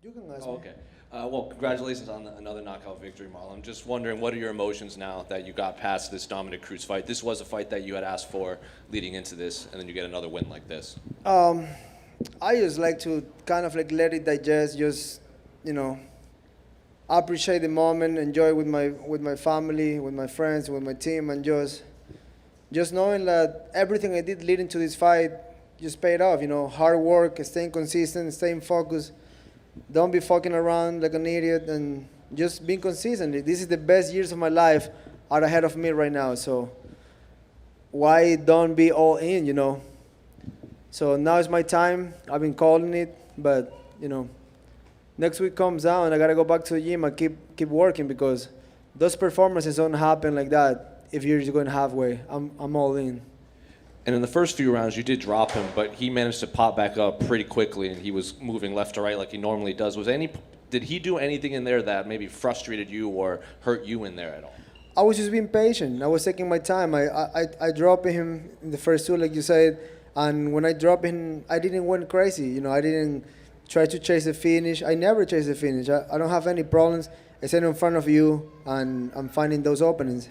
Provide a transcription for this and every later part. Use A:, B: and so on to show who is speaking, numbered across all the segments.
A: You can ask
B: Oh,
A: me.
B: okay. Well, congratulations on another knockout victory, Marlon. I'm just wondering, what are your emotions now that you got past this Dominick Cruz fight? This was a fight that you had asked for leading into this, and then you get another win like this.
A: Um, I just like to kind of like let it digest. Just you know, appreciate the moment, enjoy with my family, with my friends, with my team, and just knowing that everything I did leading to this fight just paid off. Hard work, staying consistent, staying focused. Don't be fucking around like an idiot, and just being consistent. This is the best years of my life are ahead of me right now. So why don't be all in? So now is my time. I've been calling it, but next week comes out and I gotta go back to the gym and keep working because those performances don't happen like that if you're just going halfway. I'm all in.
B: And in the first few rounds, you did drop him, but he managed to pop back up pretty quickly, and he was moving left to right like he normally does. Did he do anything in there that maybe frustrated you or hurt you in there at all?
A: I was just being patient. I was taking my time. I dropped him in the first two, like you said, and when I dropped him, I didn't went crazy. I didn't try to chase the finish. I never chase the finish. I don't have any problems. I stand in front of you, and I'm finding those openings.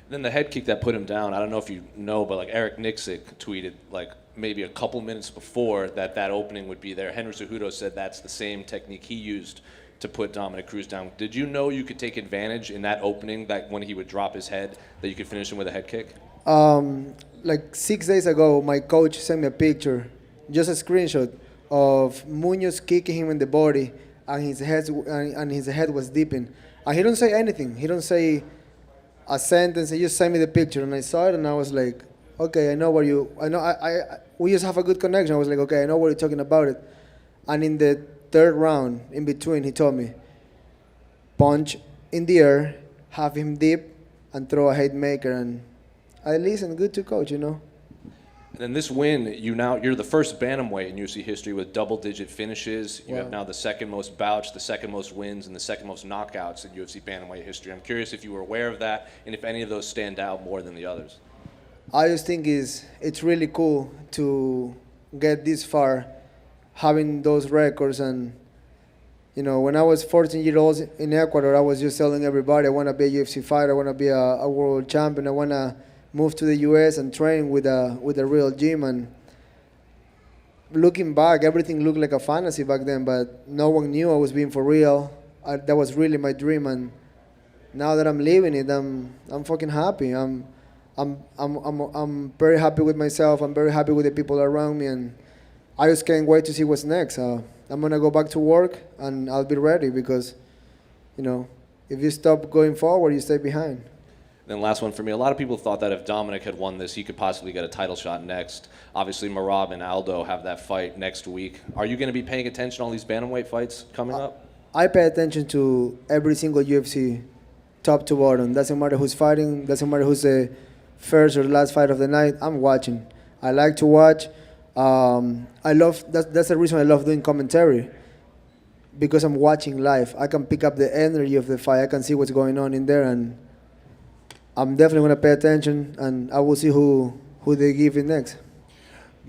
B: Then the head kick that put him down, I don't know if you know, but like Eric Nixick tweeted like maybe a couple minutes before that opening would be there. Henry Cejudo said that's the same technique he used to put Dominick Cruz down. Did you know you could take advantage in that opening, that when he would drop his head, that you could finish him with a head kick?
A: Like 6 days ago, my coach sent me a picture, just a screenshot of Munoz kicking him in the body, and his head was dipping. And he don't say anything. He don't say a sentence. He just sent me the picture, and I saw it, and I was like, okay, I know what you. I know. We just have a good connection. I was like, okay, I know what you're talking about it. And in the third round, in between, he told me, punch in the air, have him dip, and throw a haymaker. And I listened. Good to coach.
B: And then this win, you're the first bantamweight in UFC history with double-digit finishes. You have now the second most bouts, the second most wins, and the second most knockouts in UFC bantamweight history. I'm curious if you were aware of that, and if any of those stand out more than the others.
A: I just think it's really cool to get this far, having those records. And when I was 14 years old in Ecuador, I was just telling everybody I want to be a UFC fighter, I want to be a world champion, I want to move to the U.S. and train with a real gym. And looking back, everything looked like a fantasy back then, but no one knew I was being for real. That was really my dream, and now that I'm living it, I'm fucking happy. I'm very happy with myself. I'm very happy with the people around me, and I just can't wait to see what's next. I'm gonna go back to work, and I'll be ready because, if you stop going forward, you stay behind.
B: Then last one for me. A lot of people thought that if Dominic had won this, he could possibly get a title shot next. Obviously, Merab and Aldo have that fight next week. Are you going to be paying attention to all these bantamweight fights coming up?
A: I pay attention to every single UFC, top to bottom. Doesn't matter who's fighting. Doesn't matter who's the first or last fight of the night. I'm watching. I like to watch. I love. That's the reason I love doing commentary, because I'm watching live. I can pick up the energy of the fight. I can see what's going on in there, and I'm definitely going to pay attention, and I will see who they give it next.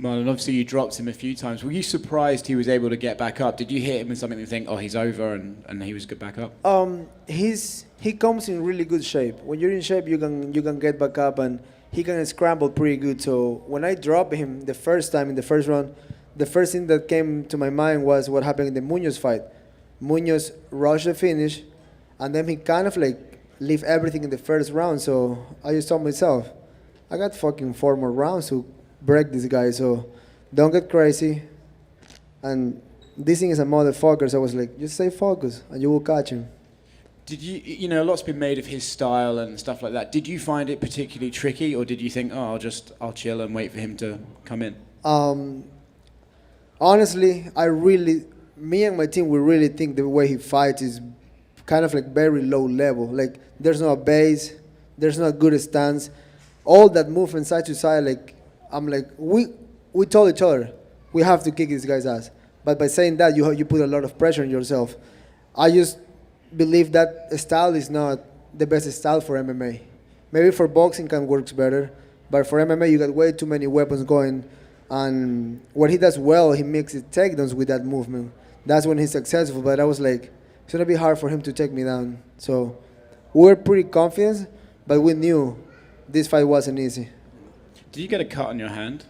C: Marlon, obviously you dropped him a few times. Were you surprised he was able to get back up? Did you hit him with something and think, oh, he's over, and he was good back up?
A: He comes in really good shape. When you're in shape, you can get back up, and he can scramble pretty good. So when I dropped him the first time in the first round, the first thing that came to my mind was what happened in the Munoz fight. Munoz rushed the finish, and then he kind of like leave everything in the first round. So I just told myself, I got fucking 4 more rounds to break this guy. So don't get crazy. And this thing is a motherfucker. So I was like, just stay focused and you will catch him.
C: Did you a lot's been made of his style and stuff like that. Did you find it particularly tricky, or did you think, oh, I'll chill and wait for him to come in?
A: Honestly, me and my team, we really think the way he fights is kind of like very low level. Like there's no base, there's no good stance. All that movement side to side, like I'm like we told each other we have to kick this guy's ass. But by saying that, you put a lot of pressure on yourself. I just believe that style is not the best style for MMA. Maybe for boxing can works better, but for MMA you got way too many weapons going. And what he does well, he mixes takedowns with that movement. that's when he's successful. But I was like, it's gonna be hard for him to take me down. So we were pretty confident, but we knew this fight wasn't easy.
C: Did you get a cut on your hand?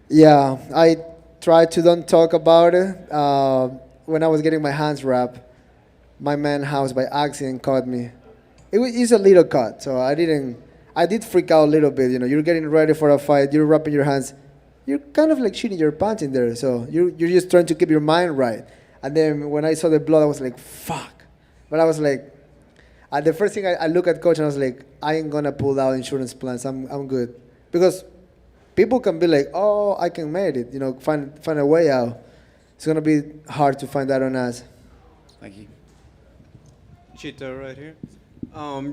A: Yeah, I tried to don't talk about it. When I was getting my hands wrapped, my man house by accident caught me. It's a little cut, so I did freak out a little bit. You know, you're getting ready for a fight, you're wrapping your hands, you're kind of like shitting your pants in there. So you're just trying to keep your mind right. And then when I saw the blood, I was like, fuck. But I was like, the first thing I look at coach and I was like, I ain't gonna pull out insurance plans. I'm good, because people can be like, oh, I can make it. You know, find a way out. It's gonna be hard to find that on us.
C: Thank you.
D: Chito, right here.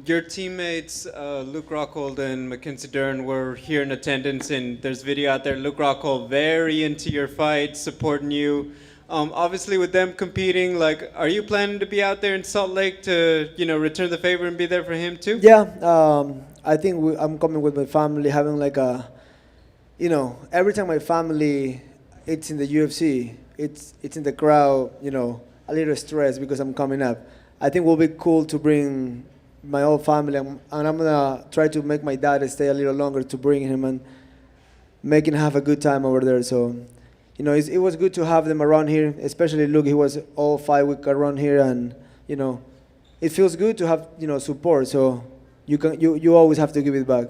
D: Your teammates, Luke Rockhold and Mackenzie Dern, were here in attendance, and there's video out there. Luke Rockhold very into your fight, supporting you. Obviously, with them competing, like, are you planning to be out there in Salt Lake to, return the favor and be there for him too?
A: Yeah, I think I'm coming with my family, having like a, every time my family, it's in the UFC, it's in the crowd, a little stress because I'm coming up. I think it will be cool to bring my whole family, and I'm gonna try to make my dad stay a little longer to bring him and make him have a good time over there. So, it was good to have them around here, especially Luke. He was all 5 weeks around here, and it feels good to have support. So you always have to give it back.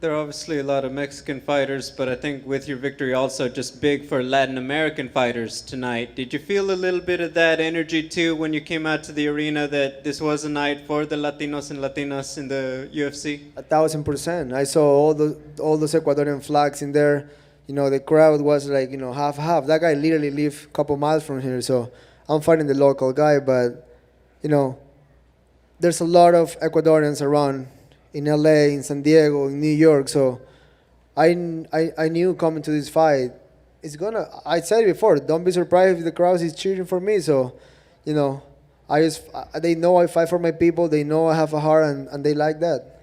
D: There are obviously a lot of Mexican fighters, but I think with your victory also just big for Latin American fighters tonight. Did you feel a little bit of that energy too when you came out to the arena, that this was a night for the Latinos and Latinas in the UFC?
A: 1,000%. I saw all those Ecuadorian flags in there. The crowd was like, half. That guy literally lived a couple miles from here, so I'm fighting the local guy, but, there's a lot of Ecuadorians around in LA, in San Diego, in New York, so I knew coming to this fight, I said it before, don't be surprised if the crowd is cheering for me, so, they know I fight for my people, they know I have a heart, and they like that.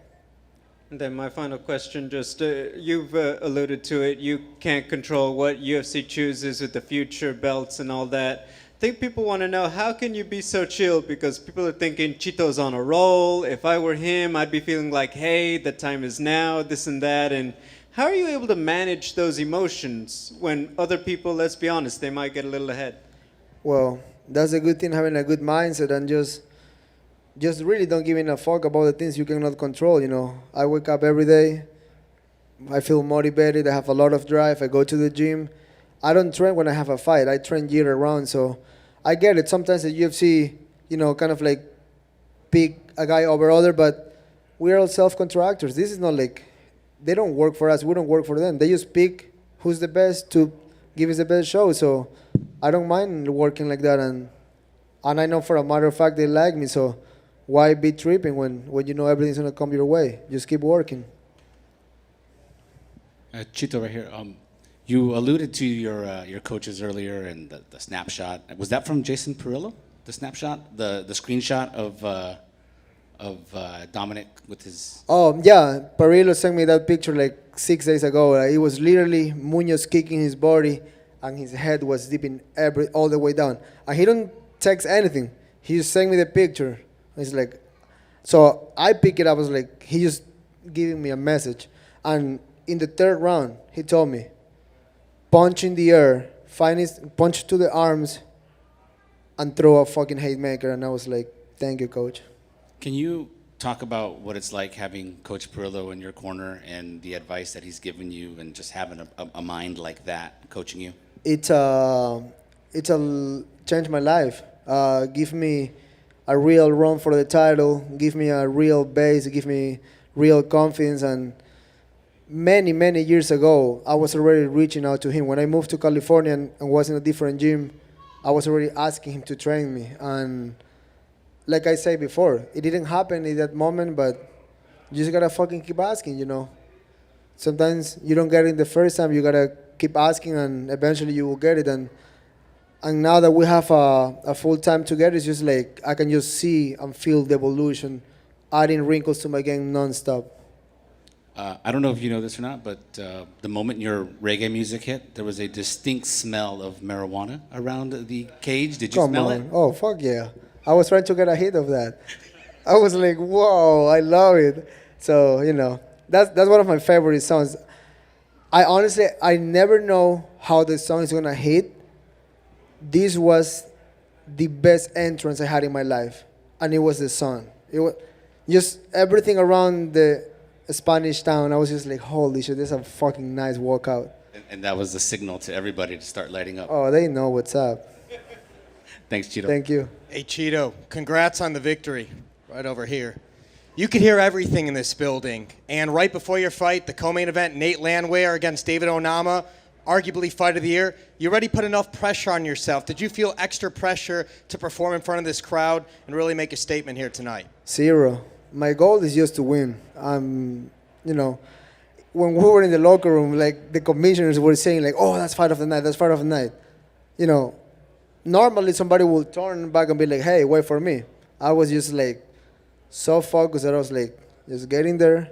D: And then my final question, just you've alluded to it, you can't control what UFC chooses with the future belts and all that. I think people want to know, how can you be so chill? Because people are thinking Chito's on a roll. If I were him, I'd be feeling like, hey, the time is now, this and that. And how are you able to manage those emotions when other people, let's be honest, they might get a little ahead?
A: Well, that's a good thing, having a good mindset and just really don't give a fuck about the things you cannot control. I wake up every day, I feel motivated, I have a lot of drive, I go to the gym. I don't train when I have a fight, I train year round, so I get it. Sometimes the UFC, kind of like pick a guy over other, but we're all self-contractors. This is not like, they don't work for us, we don't work for them. They just pick who's the best to give us the best show, so I don't mind working like that, and I know for a matter of fact they like me, so why be tripping when everything's gonna come your way? Just keep working.
E: Chito, right here. You alluded to your coaches earlier and the snapshot. Was that from Jason Perillo? The snapshot, the screenshot of Dominic with his.
A: Oh yeah, Perillo sent me that picture like 6 days ago. It was literally Munoz kicking his body, and his head was dipping all the way down. And he don't text anything. He just sent me the picture. It's like, so I pick it up. I was like, he just giving me a message. And in the 3rd round, he told me, punch in the air, punch to the arms, and throw a fucking haymaker. And I was like, thank you, coach.
E: Can you talk about what it's like having Coach Perillo in your corner and the advice that he's given you, and just having a mind like that coaching you? It's
A: changed my life. Give me a real run for the title, give me a real base, give me real confidence. And many years ago, I was already reaching out to him. When I moved to California and was in a different gym, I was already asking him to train me. And like I said before, it didn't happen in that moment, but you just gotta fucking keep asking, Sometimes you don't get it the first time, you gotta keep asking, and eventually you will get it. And now that we have a full time together, it's just like I can just see and feel the evolution, adding wrinkles to my game nonstop.
E: I don't know if you know this or not, but the moment your reggae music hit, there was a distinct smell of marijuana around the cage. Did you
A: Come
E: smell
A: on.
E: it?
A: Oh, fuck yeah. I was trying to get a hit of that. I was like, whoa, I love it. So, you know, that's one of my favorite songs. I never know how the song is going to hit. This was the best entrance I had in my life. And it was the song. It was just everything around the Spanish town. I was just like, holy shit, this is a fucking nice walkout.
E: And that was the signal to everybody to start lighting up.
A: Oh, they know what's up.
E: Thanks, Chito.
A: Thank you.
F: Hey, Chito, congrats on the victory. Right over here. You could hear everything in this building. And right before your fight, the co-main event, Nate Landwehr against David Onama, arguably fight of the year, you already put enough pressure on yourself. Did you feel extra pressure to perform in front of this crowd and really make a statement here tonight?
A: Zero. My goal is just to win. You know, when we were in the locker room, like the commissioners were saying, like, "Oh, that's fight of the night. That's fight of the night." You know, normally somebody will turn back and be like, "Hey, wait for me." I was just like so focused that I was like, just get in there,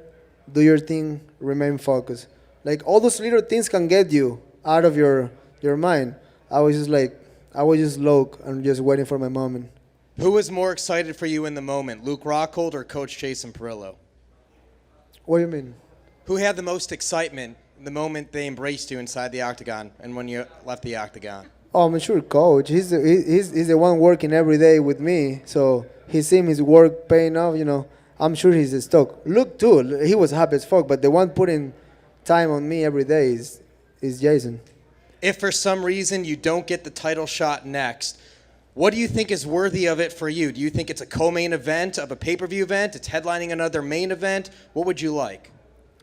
A: do your thing, remain focused. Like all those little things can get you out of your mind. I was just low and just waiting for my moment.
F: Who was more excited for you in the moment, Luke Rockhold or Coach Jason Perillo?
A: What do you mean?
F: Who had the most excitement the moment they embraced you inside the octagon and when you left the octagon?
A: Oh, I'm sure coach. He's the one working every day with me. So he's seeing his work paying off, you know. I'm sure he's stoked. Luke too, he was happy as fuck, but the one putting time on me every day is Jason.
F: If for some reason you don't get the title shot next, what do you think is worthy of it for you? Do you think it's a co-main event of a pay-per-view event? It's headlining another main event? What would you like?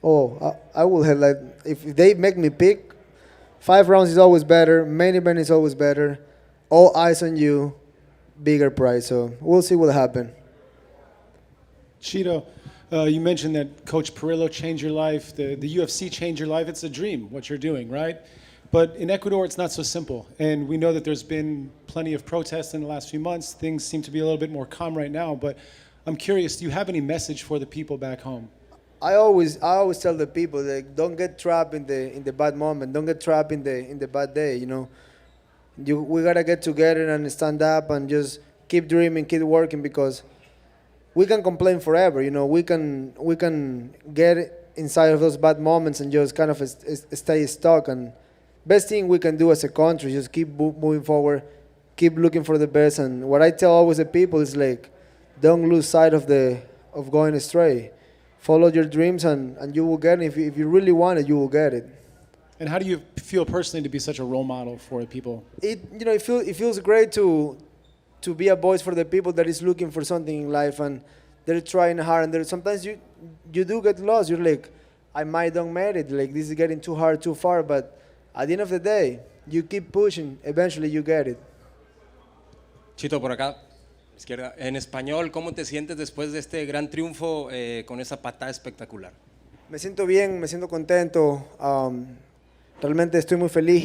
A: Oh, I will headline. If they make me pick, 5 rounds is always better. Main event is always better. All eyes on you, bigger prize. So we'll see what happens.
G: Chito, you mentioned that Coach Perillo changed your life, the UFC changed your life. It's a dream, what you're doing, right? But in Ecuador, it's not so simple. And we know that there's been plenty of protests in the last few months. Things seem to be a little bit more calm right now. But I'm curious, do you have any message for the people back home?
A: I always tell the people, like, don't get trapped in the bad moment. Don't get trapped in the bad day, you know. We got to get together and stand up and just keep dreaming, keep working, because we can complain forever, you know. We can get inside of those bad moments and just kind of stay stuck. And best thing we can do as a country is just keep moving forward, keep looking for the best. And what I tell always the people is like, don't lose sight of going astray. Follow your dreams and you will get it. If you really want it, you will get it.
G: And how do you feel personally to be such a role model for people?
A: It feels great to be a voice for the people that is looking for something in life and they're trying hard. And sometimes you do get lost. You're like, I might don't make it. Like, this is getting too hard, too far. But at the end of the day, you keep pushing. Eventually, you get it.
H: Chito, por acá, izquierda. En español, ¿cómo te sientes después de este gran triunfo con esa patada espectacular?
A: Me siento bien, me siento contento. Realmente estoy muy feliz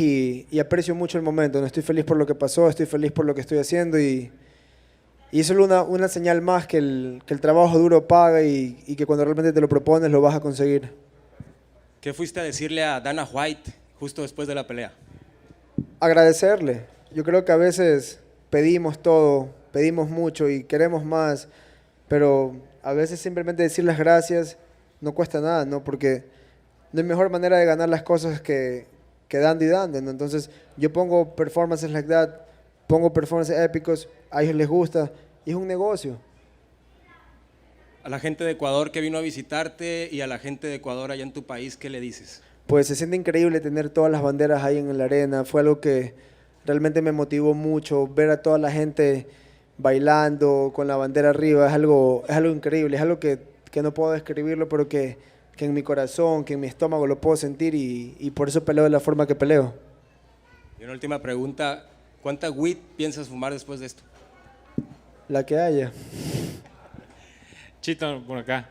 A: y aprecio mucho el momento. No estoy feliz por lo que pasó, estoy feliz por lo que estoy haciendo y es solo una señal más que el trabajo duro paga y que cuando realmente te lo propones lo vas a conseguir.
H: ¿Qué fuiste a decirle a Dana White justo después de la pelea?
A: Agradecerle. Yo creo que a veces pedimos todo, pedimos mucho y queremos más, pero a veces simplemente decir las gracias no cuesta nada, ¿no? Porque no hay mejor manera de ganar las cosas que dando y dando, ¿no? Entonces yo pongo performances like that, pongo performances épicos, a ellos les gusta y es un negocio.
H: A la gente de Ecuador que vino a visitarte y a la gente de Ecuador allá en tu país, ¿qué le dices?
A: Pues se siente increíble tener todas las banderas ahí en la arena, fue algo que realmente me motivó mucho, ver a toda la gente bailando con la bandera arriba, es algo increíble, es algo que no puedo describirlo, pero que en mi corazón, que en mi estómago lo puedo sentir y por eso peleo de la forma que peleo.
H: Y una última pregunta, ¿cuánta weed piensas fumar después de esto?
A: La que haya.
I: Chito, por acá.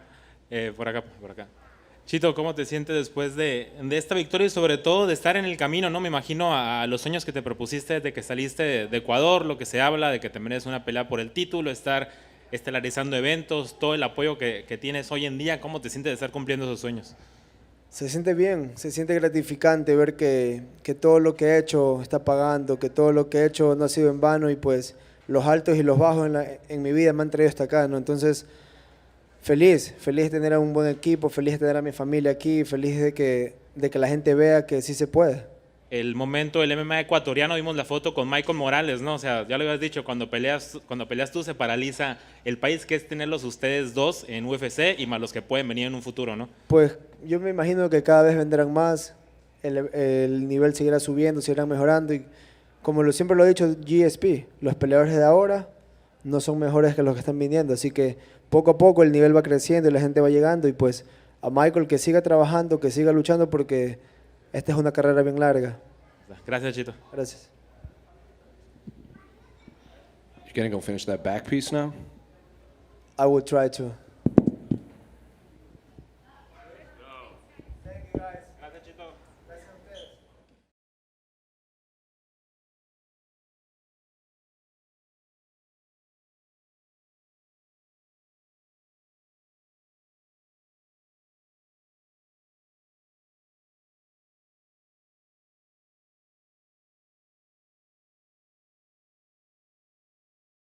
I: Chito, ¿cómo te sientes después de esta victoria y sobre todo de estar en el camino, ¿no? Me imagino a los sueños que te propusiste desde que saliste de Ecuador, lo que se habla de que te mereces una pelea por el título, estar estelarizando eventos, todo el apoyo que tienes hoy en día. ¿Cómo te sientes de estar cumpliendo esos sueños?
A: Se siente bien, se siente gratificante ver que todo lo que he hecho está pagando, que todo lo que he hecho no ha sido en vano y pues los altos y los bajos en mi vida me han traído hasta acá, ¿no? Entonces, feliz de tener a un buen equipo, feliz de tener a mi familia aquí, feliz de que la gente vea que sí se puede.
I: El momento del MMA ecuatoriano, vimos la foto con Michael Morales, ¿no? O sea, ya lo habías dicho, cuando peleas tú se paraliza el país, que es tenerlos ustedes dos en UFC y más los que pueden venir en un futuro, ¿no?
A: Pues yo me imagino que cada vez vendrán más, el nivel seguirá subiendo, seguirán mejorando y como siempre lo he dicho GSP, los peleadores de ahora no son mejores que los que están viniendo, así que poco a poco el nivel va creciendo y la gente va llegando y pues a Michael que siga trabajando, que siga luchando porque esta es una carrera bien larga.
I: Gracias, Chito.
A: Gracias.
B: You gonna go finish that back piece now?
A: I will try to.